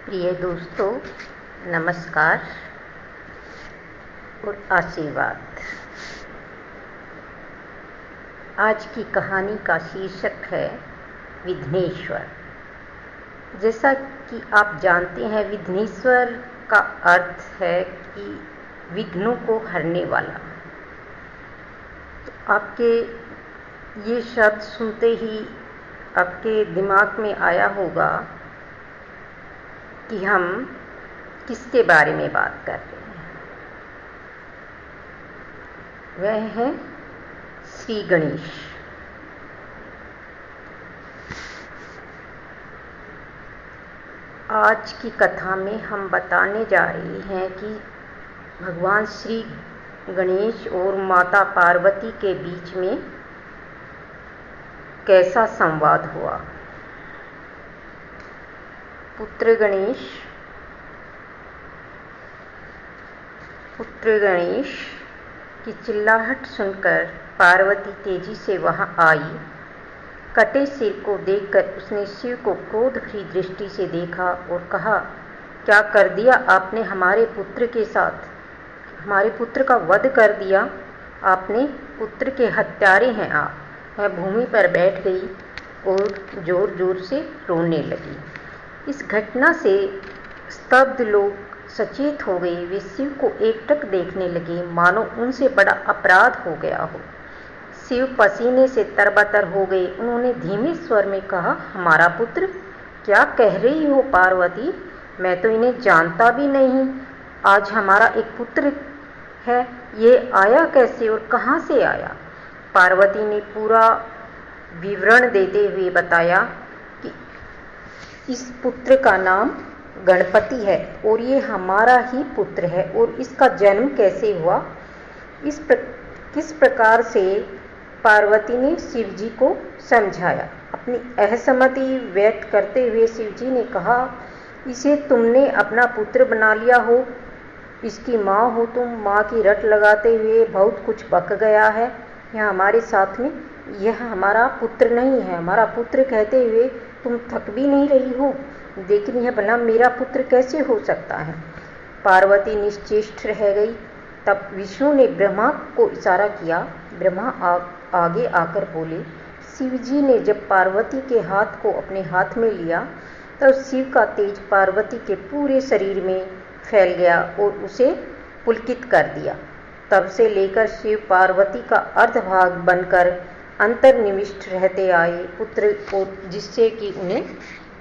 प्रिय दोस्तों, नमस्कार और आशीर्वाद। आज की कहानी का शीर्षक है विघ्नेश्वर। जैसा कि आप जानते हैं, विघ्नेश्वर का अर्थ है कि विघ्नों को हरने वाला। तो आपके ये शब्द सुनते ही आपके दिमाग में आया होगा कि हम किसके बारे में बात कर रहे हैं। वह है श्री गणेश। आज की कथा में हम बताने जा रहे हैं कि भगवान श्री गणेश और माता पार्वती के बीच में कैसा संवाद हुआ। पुत्र गणेश की चिल्लाहट सुनकर पार्वती तेजी से वहां आई। कटे सिर को देखकर उसने शिव को क्रोध भरी दृष्टि से देखा और कहा, क्या कर दिया आपने हमारे पुत्र के साथ? हमारे पुत्र का वध कर दिया आपने। पुत्र के हत्यारे हैं आप। वह भूमि पर बैठ गई और जोर जोर से रोने लगी। इस घटना से स्तब्ध लोग सचेत हो गए। वे शिव को एकटक देखने लगे, मानो उनसे बड़ा अपराध हो गया हो। शिव पसीने से तरबतर हो गए। उन्होंने धीमे स्वर में कहा, हमारा पुत्र? क्या कह रही हो पार्वती? मैं तो इन्हें जानता भी नहीं। आज हमारा एक पुत्र है। ये आया कैसे और कहाँ से आया? पार्वती ने पूरा विवरण देते हुए बताया कि इस पुत्र का नाम गणपति है और ये हमारा ही पुत्र है। और इसका जन्म कैसे हुआ, किस प्रकार से पार्वती ने शिव जी को समझाया। अपनी असहमति व्यक्त करते हुए शिव जी ने कहा, इसे तुमने अपना पुत्र बना लिया हो, इसकी माँ हो तुम। माँ की रट लगाते हुए बहुत कुछ बक गया है यह हमारे साथ में। यह हमारा पुत्र नहीं है। हमारा पुत्र कहते हुए तुम थक भी नहीं रही हो, लेकिन यह भला मेरा पुत्र कैसे हो सकता है? पार्वती निश्चेष्ट रह गई। तब विष्णु ने ब्रह्मा को इशारा किया। ब्रह्मा आगे आकर बोले, शिव जी ने जब पार्वती के हाथ को अपने हाथ में लिया तब शिव का तेज पार्वती के पूरे शरीर में फैल गया और उसे पुलकित कर दिया। तब से लेकर शिव पार्वती का अर्धभाग बनकर अंतर्निविष्ट रहते आए पुत्र को, जिससे कि उन्हें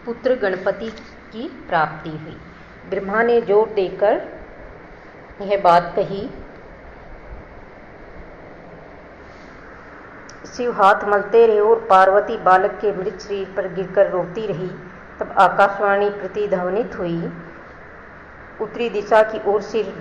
पुत्र गणपति की प्राप्ति हुई। ब्रह्मा ने जोर देकर यह बात कही। शिव हाथ मलते रहे और पार्वती बालक के मृत शरीर पर गिरकर रोती रही। तब आकाशवाणी प्रतिध्वनित हुई, उत्तरी दिशा की ओर सिर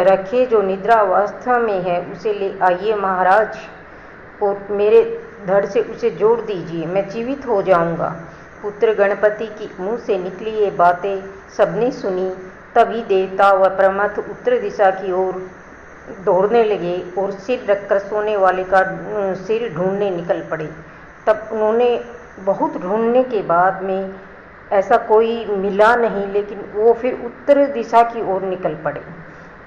रखे जो निद्रावस्था में है उसे ले आइए महाराज, और मेरे धड़ से उसे जोड़ दीजिए, मैं जीवित हो जाऊंगा। पुत्र गणपति की मुंह से निकली ये बातें सबने सुनी। तभी देवता व प्रमथ उत्तर दिशा की ओर दौड़ने लगे और सिर रखकर सोने वाले का सिर ढूंढने निकल पड़े। तब उन्होंने बहुत ढूंढने के बाद में ऐसा कोई मिला नहीं, लेकिन वो फिर उत्तर दिशा की ओर निकल पड़े।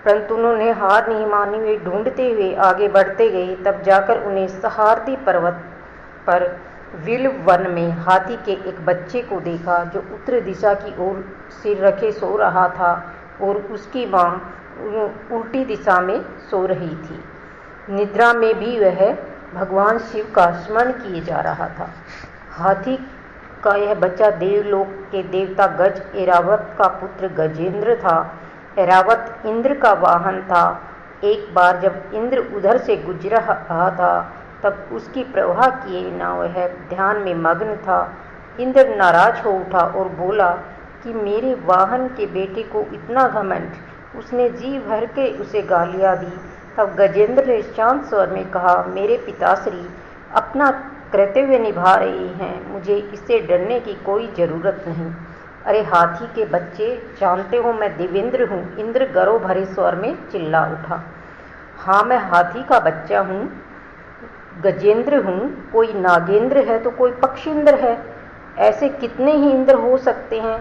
परंतु उन्होंने हार नहीं मानी। वे ढूंढते हुए आगे बढ़ते गए। तब जाकर उन्हें सहारती पर्वत पर विल्व वन में हाथी के एक बच्चे को देखा, जो उत्तर दिशा की ओर सिर रखे सो रहा था और उसकी माँ उल्टी दिशा में सो रही थी। निद्रा में भी वह भगवान शिव का स्मरण किए जा रहा था। हाथी का यह बच्चा देवलोक के देवता गज ऐरावत का पुत्र गजेंद्र था। ऐरावत इंद्र का वाहन था। एक बार जब इंद्र उधर से गुजर रहा था तब उसकी प्रवाह किए बिना वह ध्यान में मग्न था। इंद्र नाराज हो उठा और बोला कि मेरे वाहन के बेटे को इतना घमंड। उसने जी भर के उसे गालियां दी। तब गजेंद्र ने शांत स्वर में कहा, मेरे पिताश्री अपना कर्तव्य निभा रही हैं, मुझे इससे डरने की कोई ज़रूरत नहीं। अरे हाथी के बच्चे, जानते हो मैं देवेंद्र हूँ। इंद्र गर्व भरे स्वर में चिल्ला उठा। हाँ, मैं हाथी का बच्चा हूँ, गजेंद्र हूँ। कोई नागेंद्र है तो कोई पक्षींद्र है। ऐसे कितने ही इंद्र हो सकते हैं।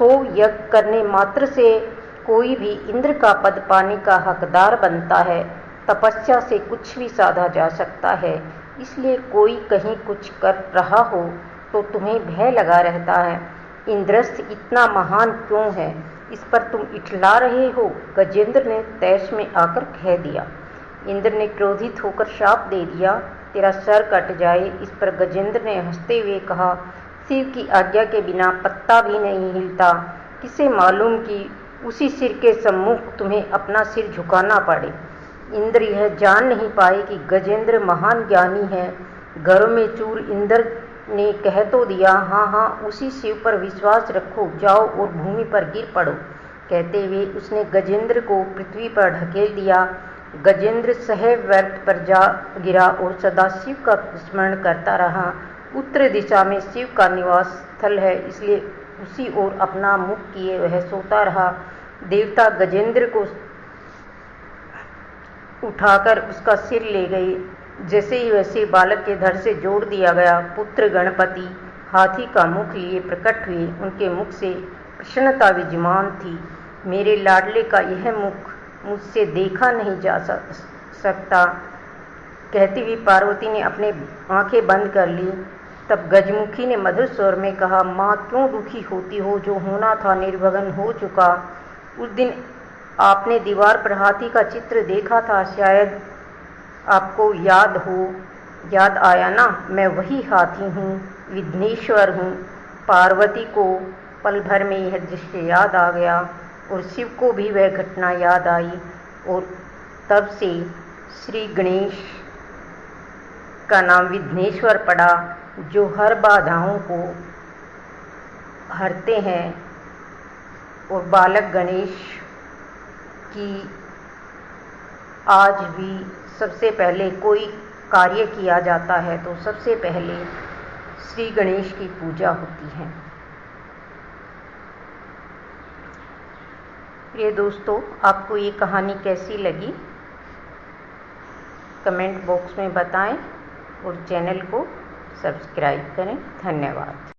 100 यज्ञ करने मात्र से कोई भी इंद्र का पद पाने का हकदार बनता है। तपस्या से कुछ भी साधा जा सकता है, इसलिए कोई कहीं कुछ कर रहा हो तो तुम्हें भय लगा रहता है। इंद्रस्थ इतना महान क्यों है, इस पर तुम इठला रहे हो? गजेंद्र ने तैश में आकर कह दिया। इंद्र ने क्रोधित होकर शाप दे दिया, तेरा सर कट जाए। इस पर गजेंद्र ने हंसते हुए कहा, शिव की आज्ञा के बिना पत्ता भी नहीं हिलता। किसे मालूम कि उसी सिर के सम्मुख तुम्हें अपना सिर झुकाना पड़े। इंद्र यह जान नहीं पाए कि गजेंद्र महान ज्ञानी है। घरों में चूर इंद्र ने कह तो दिया, हाँ हाँ उसी शिव पर विश्वास रखो, जाओ और भूमि पर गिर पड़ो। कहते हुए उसने गजेंद्र को पृथ्वी पर ढकेल दिया। गजेंद्र सहैव व्यर्थ पर जा गिरा और सदा शिव का स्मरण करता रहा। उत्तर दिशा में शिव का निवास स्थल है, इसलिए उसी ओर अपना मुख किए वह सोता रहा। देवता गजेंद्र को उठाकर उसका सिर ले गए। जैसे ही वैसे बालक के धड़ से जोड़ दिया गया। पुत्र गणपति हाथी का मुख लिए प्रकट हुए। उनके मुख से प्रसन्नता विद्यमान थी। मेरे लाडले का यह मुख मुझसे देखा नहीं जा सकता, कहती हुई पार्वती ने अपने आंखें बंद कर ली। तब गजमुखी ने मधुर स्वर में कहा, माँ क्यों दुखी होती हो? जो होना था निर्विघ्न हो चुका। उस दिन आपने दीवार पर हाथी का चित्र देखा था, शायद आपको याद आया ना? मैं वही हाथी हूँ, विघ्नेश्वर हूँ। पार्वती को पल भर में यह दृश्य याद आ गया और शिव को भी वह घटना याद आई और तब से श्री गणेश का नाम विघ्नेश्वर पड़ा, जो हर बाधाओं को हरते हैं। और बालक गणेश की आज भी सबसे पहले कोई कार्य किया जाता है तो सबसे पहले श्री गणेश की पूजा होती है। प्रिय दोस्तों, आपको ये कहानी कैसी लगी कमेंट बॉक्स में बताएं और चैनल को सब्सक्राइब करें। धन्यवाद।